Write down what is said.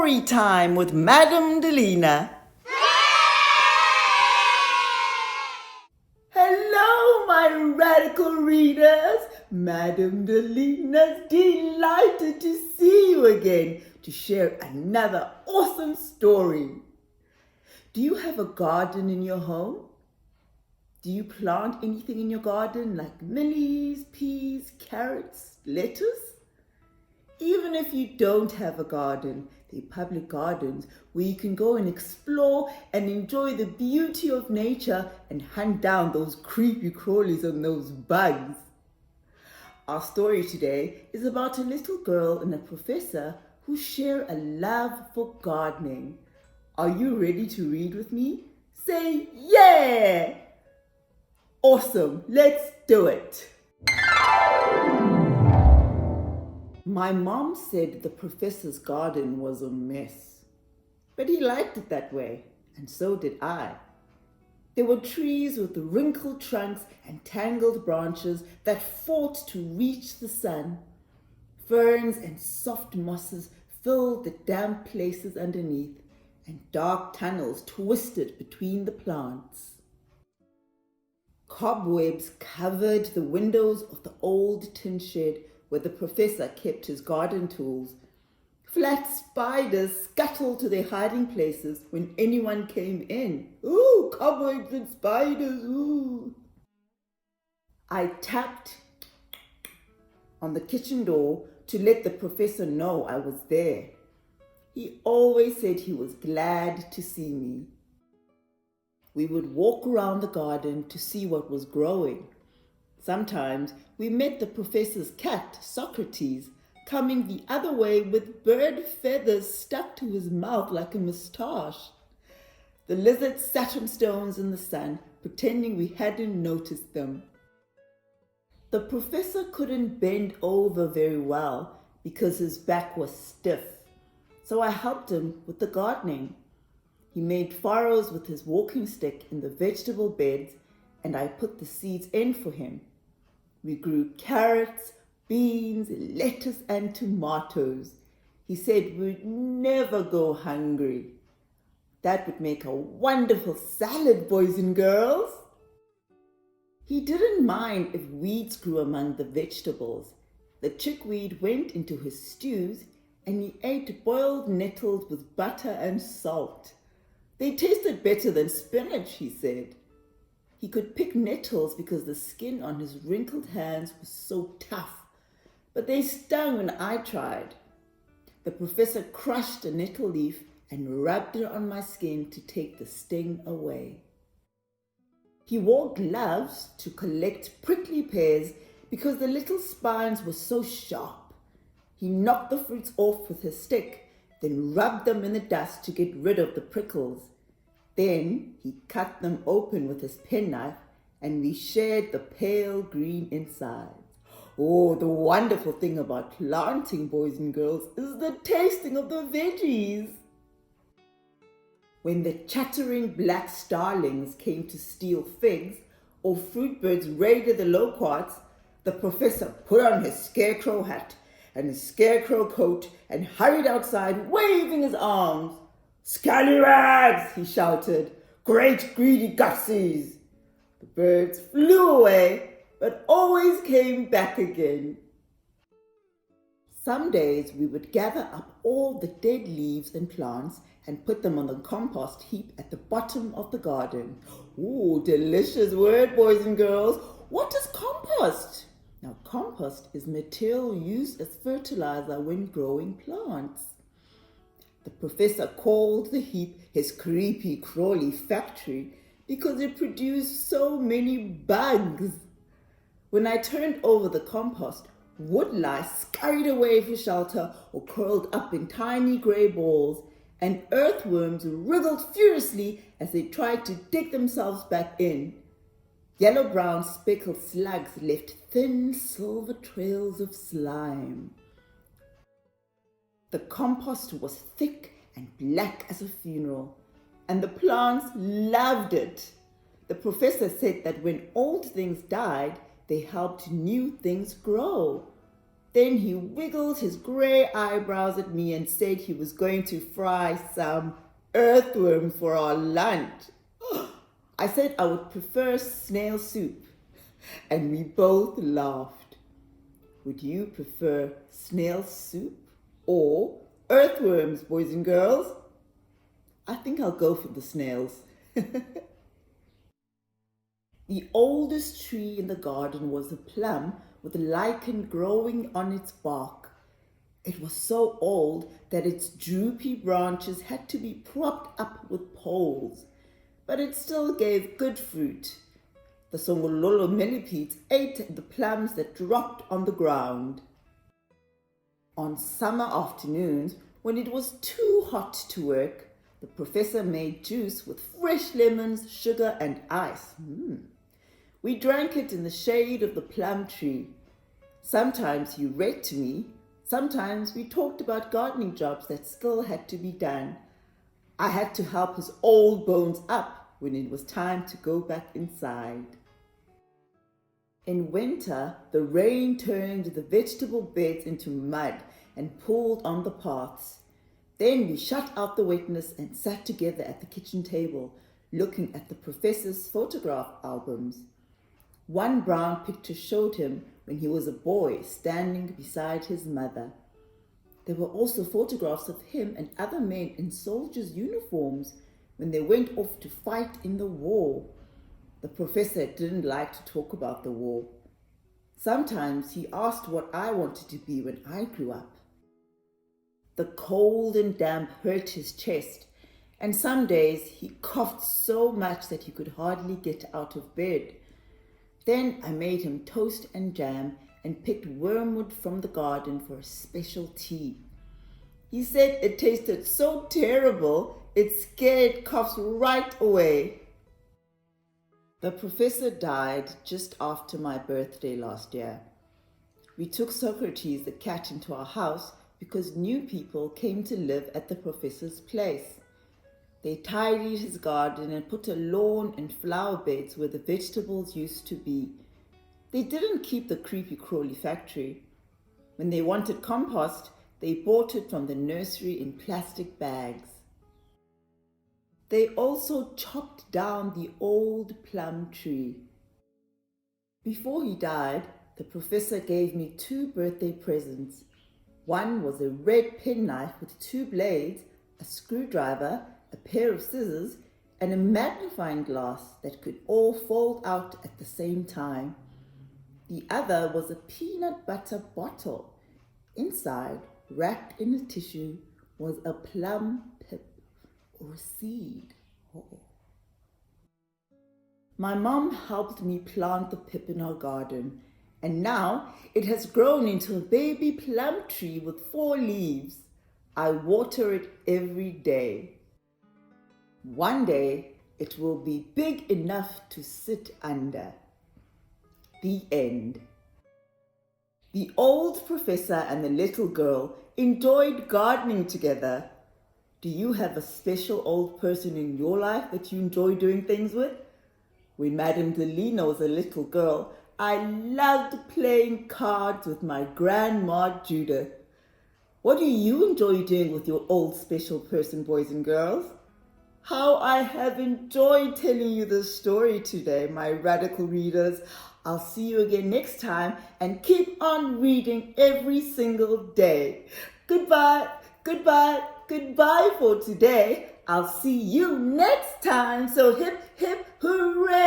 story time with Madam Deleena. Hello, my radical readers. Madam Deleena's delighted to see you again to share another awesome story. Do you have a garden in your home? Do you plant anything in your garden like lilies, peas, carrots, lettuce? Even if you don't have a garden, there are public gardens where you can go and explore and enjoy the beauty of nature and hunt down those creepy crawlies and those bugs. Our story today is about a little girl and a professor who share a love for gardening. Are you ready to read with me? Say yeah! Awesome, let's do it! My mom said the professor's garden was a mess, but he liked it that way, and so did I. There were trees with wrinkled trunks and tangled branches that fought to reach the sun. Ferns and soft mosses filled the damp places underneath, and dark tunnels twisted between the plants. Cobwebs covered the windows of the old tin shed where the professor kept his garden tools. Flat spiders scuttled to their hiding places when anyone came in. Ooh, cobwebs and spiders, ooh. I tapped on the kitchen door to let the professor know I was there. He always said he was glad to see me. We would walk around the garden to see what was growing. Sometimes we met the professor's cat, Socrates, coming the other way with bird feathers stuck to his mouth like a moustache. The lizards sat on stones in the sun, pretending we hadn't noticed them. The professor couldn't bend over very well because his back was stiff, so I helped him with the gardening. He made furrows with his walking stick in the vegetable beds, and I put the seeds in for him. We grew carrots, beans, lettuce, and tomatoes. He said we'd never go hungry. That would make a wonderful salad, boys and girls. He didn't mind if weeds grew among the vegetables. The chickweed went into his stews, and he ate boiled nettles with butter and salt. They tasted better than spinach, he said. He could pick nettles because the skin on his wrinkled hands was so tough, but they stung when I tried. The professor crushed a nettle leaf and rubbed it on my skin to take the sting away. He wore gloves to collect prickly pears because the little spines were so sharp. He knocked the fruits off with his stick, then rubbed them in the dust to get rid of the prickles. Then he cut them open with his penknife, and we shared the pale green inside. Oh, the wonderful thing about planting, boys and girls, is the tasting of the veggies. When the chattering black starlings came to steal figs, or fruit birds raided the loquats, the professor put on his scarecrow hat and his scarecrow coat and hurried outside, waving his arms. "Scallywags!" he shouted. "Great greedy gutsies!" The birds flew away, but always came back again. Some days we would gather up all the dead leaves and plants and put them on the compost heap at the bottom of the garden. Ooh, delicious word, boys and girls. What is compost? Now, compost is material used as fertilizer when growing plants. The professor called the heap his creepy crawly factory because it produced so many bugs. When I turned over the compost, woodlice scurried away for shelter or curled up in tiny grey balls, and earthworms wriggled furiously as they tried to dig themselves back in. Yellow-brown speckled slugs left thin silver trails of slime. The compost was thick and black as a funeral, and the plants loved it. The professor said that when old things died, they helped new things grow. Then he wiggled his grey eyebrows at me and said he was going to fry some earthworms for our lunch. I said I would prefer snail soup, and we both laughed. Would you prefer snail soup or earthworms, boys and girls? I think I'll go for the snails. The oldest tree in the garden was a plum with lichen growing on its bark. It was so old that its droopy branches had to be propped up with poles, but it still gave good fruit. The Songololo millipedes ate the plums that dropped on the ground. On summer afternoons, when it was too hot to work, the professor made juice with fresh lemons, sugar, and ice. We drank it in the shade of the plum tree. Sometimes he read to me. Sometimes we talked about gardening jobs that still had to be done. I had to help his old bones up when it was time to go back inside. In winter, the rain turned the vegetable beds into mud and pooled on the paths. Then we shut out the wetness and sat together at the kitchen table, looking at the professor's photograph albums. One brown picture showed him when he was a boy standing beside his mother. There were also photographs of him and other men in soldiers' uniforms when they went off to fight in the war. The professor didn't like to talk about the war. Sometimes he asked what I wanted to be when I grew up. The cold and damp hurt his chest, and some days he coughed so much that he could hardly get out of bed. Then I made him toast and jam and picked wormwood from the garden for a special tea. He said it tasted so terrible it scared coughs right away. The professor died just after my birthday last year. We took Socrates the cat into our house because new people came to live at the professor's place. They tidied his garden and put a lawn and flower beds where the vegetables used to be. They didn't keep the creepy crawly factory. When they wanted compost, they bought it from the nursery in plastic bags. They also chopped down the old plum tree. Before he died, the professor gave me 2 birthday presents. One was a red penknife with 2 blades, a screwdriver, a pair of scissors, and a magnifying glass that could all fold out at the same time. The other was a peanut butter bottle. Inside, wrapped in a tissue, was a plum pip or seed. My mom helped me plant the pip in our garden, and now it has grown into a baby plum tree with 4 leaves. I water it every day. One day, it will be big enough to sit under. The end. The old professor and the little girl enjoyed gardening together. Do you have a special old person in your life that you enjoy doing things with? When Madam Deleena was a little girl, I loved playing cards with my grandma Judith. What do you enjoy doing with your old special person, boys and girls? How I have enjoyed telling you this story today, my radical readers. I'll see you again next time and keep on reading every single day. Goodbye, goodbye, goodbye for today. I'll see you next time. So hip, hip, hooray!